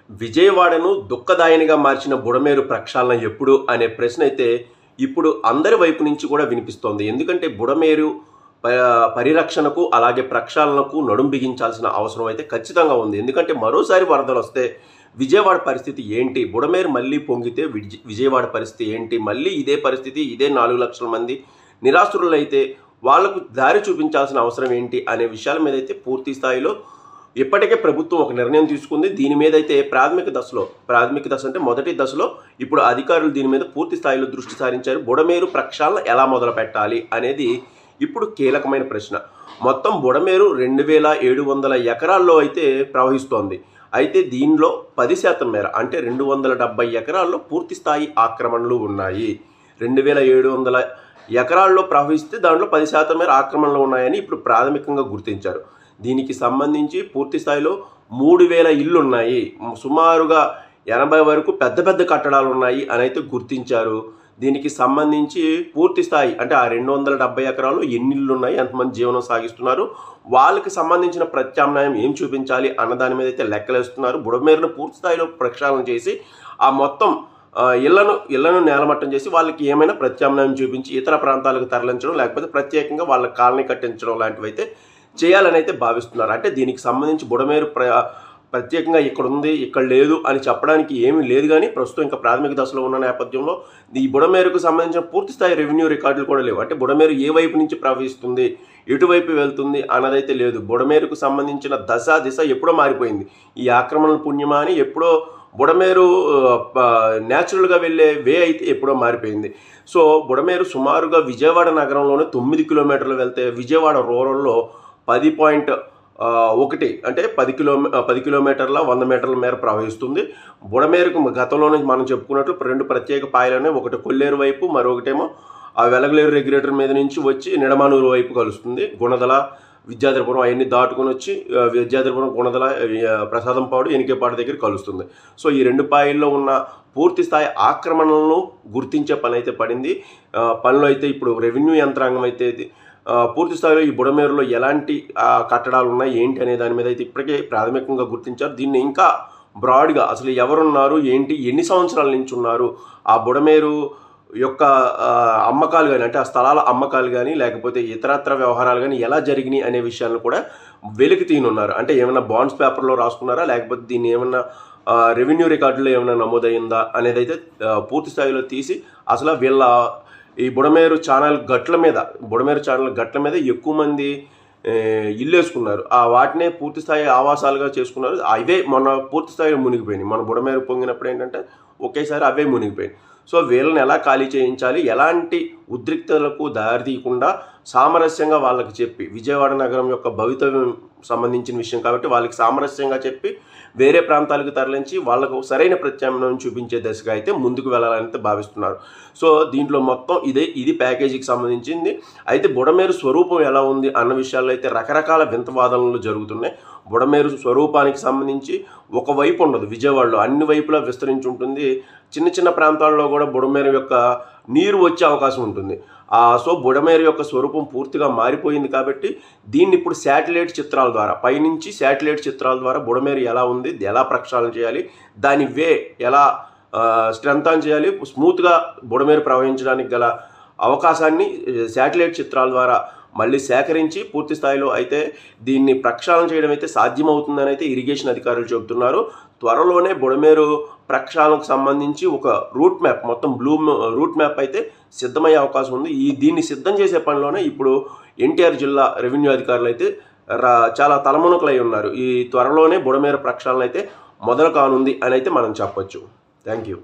విజయవాడను దుఃఖదాయనిగా మార్చిన బుడమేరు ప్రక్షాళన ఎప్పుడు అనే ప్రశ్న అయితే ఇప్పుడు అందరి వైపు నుంచి కూడా వినిపిస్తోంది. ఎందుకంటే బుడమేరు పరిరక్షణకు అలాగే ప్రక్షాళనకు నడుం బిగించాల్సిన అవసరం అయితే ఖచ్చితంగా ఉంది. ఎందుకంటే మరోసారి వరదలు వస్తే విజయవాడ పరిస్థితి ఏంటి, బుడమేరు మళ్ళీ పొంగితే విజయవాడ పరిస్థితి ఏంటి, మళ్ళీ ఇదే పరిస్థితి, ఇదే 4 లక్షల మంది నిరాశ్రులైతే వాళ్లకు దారి చూపించాల్సిన అవసరం ఏంటి అనే విషయాల మీద అయితే పూర్తి స్థాయిలో ఇప్పటికే ప్రభుత్వం ఒక నిర్ణయం తీసుకుంది. దీని మీద అయితే ప్రాథమిక దశ అంటే మొదటి దశలో ఇప్పుడు అధికారులు దీని మీద పూర్తి స్థాయిలో దృష్టి సారించారు. బుడమేరు ప్రక్షాళన ఎలా మొదలు పెట్టాలి అనేది ఇప్పుడు కీలకమైన ప్రశ్న. మొత్తం బుడమేరు 2700 ఎకరాల్లో అయితే ప్రవహిస్తోంది. అయితే దీనిలో 10% మేర అంటే 270 ఎకరాల్లో పూర్తి స్థాయి ఆక్రమణలు ఉన్నాయి. 2700 ఎకరాల్లో ప్రవహిస్తే దాంట్లో 10% మేర ఆక్రమణలు ఉన్నాయని ఇప్పుడు ప్రాథమికంగా గుర్తించారు. దీనికి సంబంధించి పూర్తి స్థాయిలో 3000 ఇళ్ళు ఉన్నాయి, సుమారుగా 80 వరకు పెద్ద పెద్ద కట్టడాలు ఉన్నాయి అని అయితే గుర్తించారు. దీనికి సంబంధించి పూర్తి స్థాయి అంటే ఆ 270 ఎకరాల్లో ఎన్ని ఇళ్ళు ఉన్నాయి, ఎంతమంది జీవనం సాగిస్తున్నారు, వాళ్ళకి సంబంధించిన ప్రత్యామ్నాయం ఏం చూపించాలి అన్న దాని మీద అయితే లెక్కలేస్తున్నారు. బుడమేరును పూర్తి స్థాయిలో ప్రక్షాళన చేసి ఆ మొత్తం ఇళ్లను నేలమట్టం చేసి వాళ్ళకి ఏమైనా ప్రత్యామ్నాయం చూపించి ఇతర ప్రాంతాలకు తరలించడం, లేకపోతే ప్రత్యేకంగా వాళ్ళ కాలనీ కట్టించడం లాంటివి అయితే చేయాలని అయితే భావిస్తున్నారు. అంటే దీనికి సంబంధించి బుడమేరు ప్రత్యేకంగా ఇక్కడ ఉంది, ఇక్కడ లేదు అని చెప్పడానికి ఏమీ లేదు. కానీ ప్రస్తుతం ఇంకా ప్రాథమిక దశలో ఉన్న నేపథ్యంలో ఈ బుడమేరుకు సంబంధించిన పూర్తి స్థాయి రెవెన్యూ రికార్డులు కూడా లేవు. అంటే బుడమేరు ఏ వైపు నుంచి ప్రవహిస్తుంది, ఎటువైపు వెళ్తుంది అన్నదైతే లేదు. బుడమేరుకు సంబంధించిన దిశ ఎప్పుడో మారిపోయింది. ఈ ఆక్రమణల పుణ్యమా అని ఎప్పుడో బుడమేరు న్యాచురల్గా వెళ్ళే వే అయితే ఎప్పుడో మారిపోయింది. సో బుడమేరు సుమారుగా విజయవాడ నగరంలోనే 9 కిలోమీటర్లు వెళ్తే విజయవాడ రూరల్లో 10.1 అంటే 10 కిలోమీటర్ల 100 మీటర్ల మేర ప్రవహిస్తుంది. బుడమేరుకు గతంలోనే మనం చెప్పుకున్నట్లు 2 ప్రత్యేక పాయలు, ఒకటి కొల్లేరు వైపు, మరొకటేమో ఆ వెలగలేరు రెగ్యులేటర్ మీద నుంచి వచ్చి నిడమానూరు వైపు కలుస్తుంది. గుణదల, విద్యాధరపురం అవన్నీ దాటుకొని వచ్చి విద్యాధరపురం, గుణదల, ప్రసాదంపాడు, ఎనికేపాడు దగ్గర కలుస్తుంది. సో ఈ 2 పాయల్లో ఉన్న పూర్తి స్థాయి ఆక్రమణలను గుర్తించే పని అయితే పడింది. పనిలో అయితే ఇప్పుడు రెవెన్యూ యంత్రాంగం అయితే పూర్తి స్థాయిలో ఈ బుడమేరులో ఎలాంటి కట్టడాలు ఉన్నాయి ఏంటి అనే దాని మీద అయితే ఇప్పటికే ప్రాథమికంగా గుర్తించారు. దీన్ని ఇంకా బ్రాడ్గా అసలు ఎవరున్నారు ఏంటి, ఎన్ని సంవత్సరాల నుంచి ఉన్నారు, ఆ బుడమేరు యొక్క అమ్మకాలు కానీ అంటే ఆ స్థలాల అమ్మకాలు కానీ లేకపోతే ఇతరత్ర వ్యవహారాలు కానీ ఎలా జరిగినాయి అనే విషయాలను కూడా వెలికి తీయనున్నారు. అంటే ఏమైనా బాండ్స్ పేపర్లో రాసుకున్నారా, లేకపోతే దీన్ని ఏమన్నా రెవెన్యూ రికార్డులో ఏమైనా నమోదైందా అనేది అయితే పూర్తి స్థాయిలో తీసి అసలు వీళ్ళ ఈ బుడమేరు ఛానల్ గట్ల మీద ఎక్కువ మంది ఇల్లు వేసుకున్నారు. ఆ వాటినే పూర్తి స్థాయి ఆవాసాలుగా చేసుకున్నారు. అవే మొన్న పూర్తి స్థాయిలో మునిగిపోయినాయి. మన బుడమేరు పొంగినప్పుడు ఏంటంటే ఒకేసారి అవే మునిగిపోయినాయి. సో వీళ్ళని ఎలా ఖాళీ చేయించాలి, ఎలాంటి ఉద్రిక్తలకు దారితీయకుండా సామరస్యంగా వాళ్ళకి చెప్పి, విజయవాడ నగరం యొక్క భవితవ్యం సంబంధించిన విషయం కాబట్టి వాళ్ళకి సామరస్యంగా చెప్పి వేరే ప్రాంతాలకు తరలించి వాళ్ళకు సరైన ప్రత్యామ్నాయం చూపించే దశగా అయితే ముందుకు వెళ్ళాలని భావిస్తున్నారు. సో దీంట్లో మొత్తం ఇది ప్యాకేజీకి సంబంధించింది. అయితే బుడమేరు స్వరూపం ఎలా ఉంది అన్న విషయాల్లో అయితే రకరకాల వింత వాదనలు జరుగుతున్నాయి. బుడమేరు స్వరూపానికి సంబంధించి ఒకవైపు ఉండదు, విజయవాడలో అన్ని వైపులా విస్తరించి ఉంటుంది. చిన్న చిన్న ప్రాంతాల్లో కూడా బుడమేరు యొక్క నీరు వచ్చే అవకాశం ఉంటుంది. సో బుడమేరు యొక్క స్వరూపం పూర్తిగా మారిపోయింది కాబట్టి దీన్ని ఇప్పుడు పైనుంచి శాటిలైట్ చిత్రాల ద్వారా బుడమేరు ఎలా ఉంది, ఎలా ప్రక్షాళన చేయాలి, దాని ఎలా స్ట్రెంథన్ చేయాలి, స్మూత్గా బుడమేరు ప్రవహించడానికి గల అవకాశాన్ని శాటిలైట్ చిత్రాల ద్వారా మళ్ళీ సేకరించి పూర్తి స్థాయిలో అయితే దీన్ని ప్రక్షాళన చేయడం అయితే సాధ్యమవుతుందని అయితే ఇరిగేషన్ అధికారులు చెబుతున్నారు. త్వరలోనే బుడమేరు ప్రక్షాళనకు సంబంధించి ఒక మొత్తం రూట్ మ్యాప్ అయితే సిద్ధమయ్యే అవకాశం ఉంది. దీన్ని సిద్ధం చేసే పనిలోనే ఇప్పుడు ఎన్టీఆర్ జిల్లా రెవెన్యూ అధికారులు అయితే చాలా తలమునకలై ఉన్నారు. ఈ త్వరలోనే బుడమేరు ప్రక్షాళన అయితే మొదలు కానుంది అని అయితే మనం చెప్పొచ్చు. Thank you.